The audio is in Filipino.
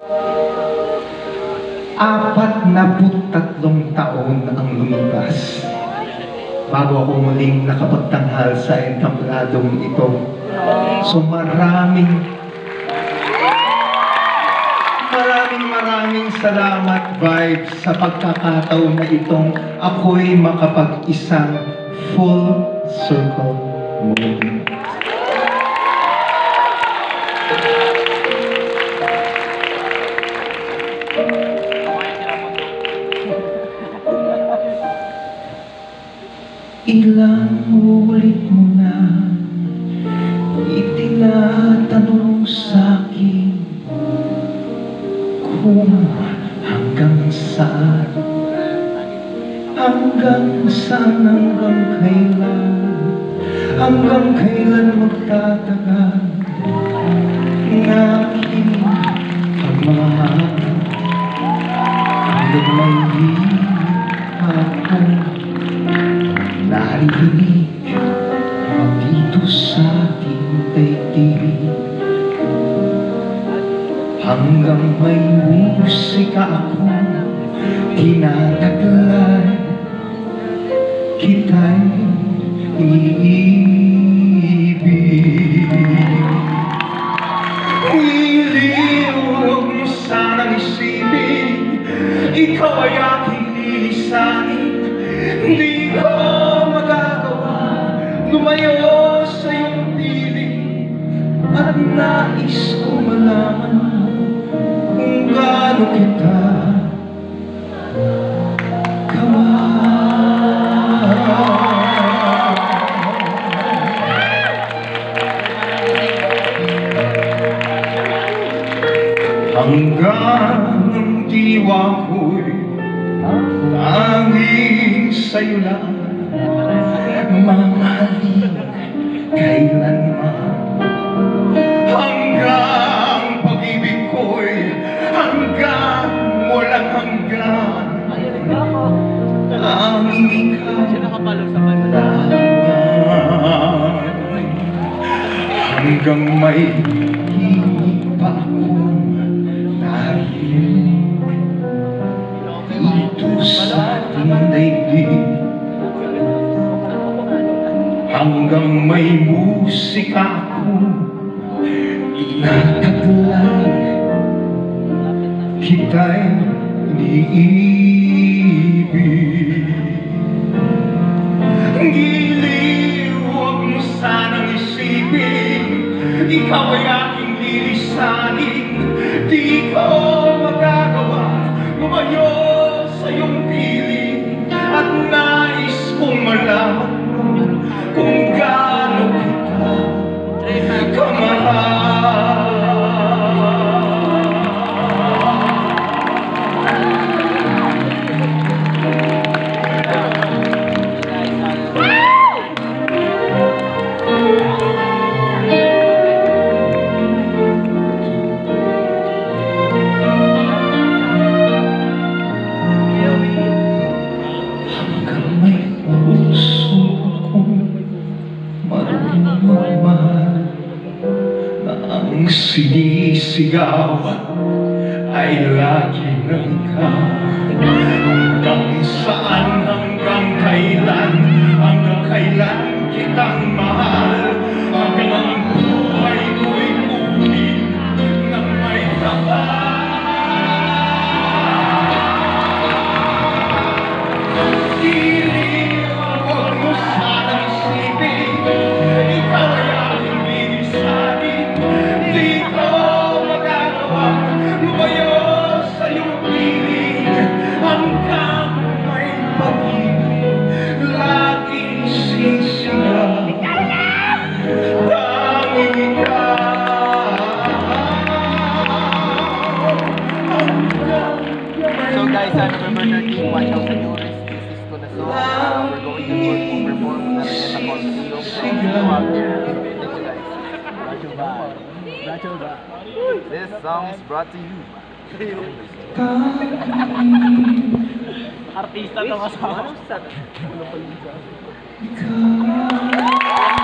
43 taon ang lumipas bago ako muling nakapagtanghal sa entambladong ito. So maraming salamat, Vibes, sa pagkakataon na itong ako'y makapag-isang full circle movie. Ilang ulit mo na itinatanong sa'kin kung hanggang saan, hanggang kailan magtatagal ng aking pagmamahal, hanggang may di ako naririnig dito sa ating daigdig, hanggang may musika ako tinataglay, kita'y iniibig. Huwag mo sanang isipin, ikaw ay aking lilisanin. Hindi ko magagawa lumayo sa iyong piling, at nais ko malaman kung gaano kita kamahal. Hanggang ang diwa ko'y tanging sa'yo lang, mamahalin kailanman. Hanggang pag-ibig ko'y hanggang walang hanggan, tanging ikaw lang. Hanggang may hingin pa akong narinig dito sa ating daigdig, hanggang may musika ako tinataglay, kita'y iniibig. Giliw, huwag mo sanang isipin, ikaw ay aking lilisanin. Di ko magagawa lumayo sa iyong piling, at nais kong malaman kung gaano kita kamahal. Ang sinisigaw ay lagi na ikaw. Hanggang saan, hanggang kailan kitang mahal, hanggang ang buhay ko'y kunin ng may kapal. Huwag mo sanang isipin, ikaw ay aking lilisanin. Di ko magagawa lumayo sa iyong piling, hanggang may pag-ibig laging sisigaw, tanging ikaw. So guys, November 13, watch out sa new release. This is ko na so. We're going to perform na rin sa concert. Thank you guys. This song is brought to you. Artista to kasama. Ikaw